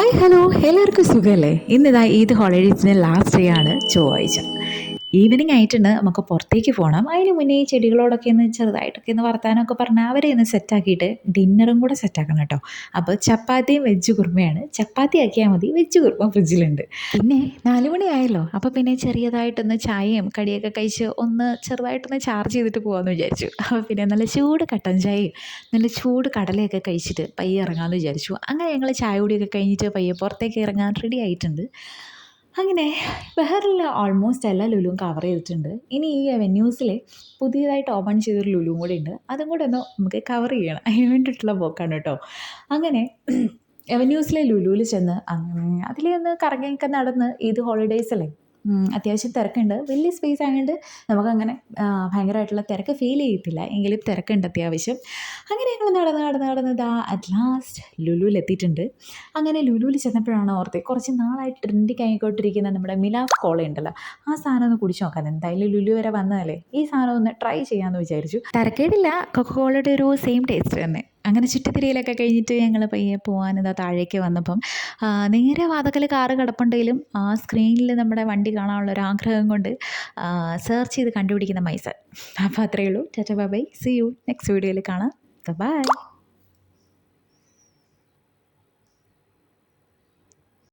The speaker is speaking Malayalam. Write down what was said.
ഹായ് ഹലോ എല്ലാവർക്കും സുഖമല്ലേ? ഇന്നിതാ ഈദ് ഹോളിഡേയ്സിൻ്റെ ലാസ്റ്റ് ഡേ ആണ് ചൊവ്വാഴ്ച. ഈവനിങ് ആയിട്ടുണ്ട്, നമുക്ക് പുറത്തേക്ക് പോകണം. അതിന് മുന്നേ ഈ ചെടികളോടൊക്കെ ഒന്ന് ചെറുതായിട്ടൊക്കെ ഒന്ന് വർത്താനമൊക്കെ പറഞ്ഞാൽ അവരെ ഒന്ന് സെറ്റാക്കിയിട്ട് ഡിന്നറും കൂടെ സെറ്റാക്കണം കേട്ടോ. അപ്പോൾ ചപ്പാത്തിയും വെജ് കുറുമയാണ്. ചപ്പാത്തി ആക്കിയാൽ മതി, വെജ് കുറുമ ഫ്രിഡ്ജിലുണ്ട്. പിന്നെ 4 മണി ആയല്ലോ, അപ്പോൾ പിന്നെ ചെറിയതായിട്ടൊന്ന് ചായയും കടിയൊക്കെ കഴിച്ച് ഒന്ന് ചെറുതായിട്ടൊന്ന് ചാർജ് ചെയ്തിട്ട് പോകാമെന്ന് വിചാരിച്ചു. അപ്പോൾ പിന്നെ നല്ല ചൂട് കട്ടൻ ചായയും നല്ല ചൂട് കടലയൊക്കെ കഴിച്ചിട്ട് പയ്യെ ഇറങ്ങാമെന്ന് വിചാരിച്ചു. അങ്ങനെ ഞങ്ങൾ ചായ കുടിയൊക്കെ കഴിഞ്ഞിട്ട് പയ്യെ പുറത്തേക്ക് ഇറങ്ങാൻ റെഡി ആയിട്ടുണ്ട്. അങ്ങനെ ബഹറിൽ ഓൾമോസ്റ്റ് എല്ലാ ലുലുവും കവർ ചെയ്തിട്ടുണ്ട്. ഇനി ഈ അവന്യൂസിൽ പുതിയതായിട്ട് ഓപ്പൺ ചെയ്തൊരു ലുലുവും കൂടി ഉണ്ട്. അതും കൂടെ ഒന്ന് നമുക്ക് കവർ ചെയ്യണം. അതിന് വേണ്ടിയിട്ടുള്ള പോക്കാണ് കേട്ടോ. അങ്ങനെ അവന്യൂസിലെ ലുലുവിൽ ചെന്ന് അതിലൊന്ന് കറങ്ങിയൊക്കെ നടന്ന് ഈദ് ഹോളിഡേയ്സ് അല്ലേ, അത്യാവശ്യം തിരക്കുണ്ട്. വലിയ സ്പേസ് ആയതുകൊണ്ട് നമുക്കങ്ങനെ ഭയങ്കരമായിട്ടുള്ള തിരക്ക് ഫീൽ ചെയ്യത്തില്ല, എങ്കിലും തിരക്കുണ്ട് അത്യാവശ്യം. അങ്ങനെ ഞങ്ങൾ നടന്ന് നടന്ന് നടന്ന് ഇതാ അറ്റ് ലാസ്റ്റ് ലുലുവിൽ എത്തിയിട്ടുണ്ട്. അങ്ങനെ ലുലുവിൽ ചെന്നപ്പോഴാണ് ഓർത്തത്, കുറച്ച് നാളായിട്ട് ട്രെൻഡിങ് ആയിക്കൊണ്ടിരിക്കുന്ന നമ്മുടെ മിലാസ് കോള ഉണ്ടല്ലോ, ആ സാധനം ഒന്ന് കുടിച്ച് നോക്കാം. എന്തായാലും ലുലു വരെ വന്നതല്ലേ, ഈ സാധനം ഒന്ന് ട്രൈ ചെയ്യാമെന്ന് വിചാരിച്ചു. തരക്കേടില്ല, കൊക്കക്കോളയുടെ ഒരു സെയിം ടേസ്റ്റ് തന്നെ. അങ്ങനെ ചുറ്റിത്തിരിയിലൊക്കെ കഴിഞ്ഞിട്ട് ഞങ്ങൾ പയ്യെ പോകാനെന്താ താഴേക്ക് വന്നപ്പം നേരെ വാതക്കൽ കാറ് കിടപ്പുണ്ടെങ്കിലും ആ സ്ക്രീനിൽ നമ്മുടെ വണ്ടി കാണാനുള്ള ഒരു ആഗ്രഹം കൊണ്ട് സെർച്ച് ചെയ്ത് കണ്ടുപിടിക്കുന്ന മൈസ. അപ്പോൾ അത്രയേ ഉള്ളൂ. Tata bye bye, see you next വീഡിയോയിൽ കാണാം. ബൈ.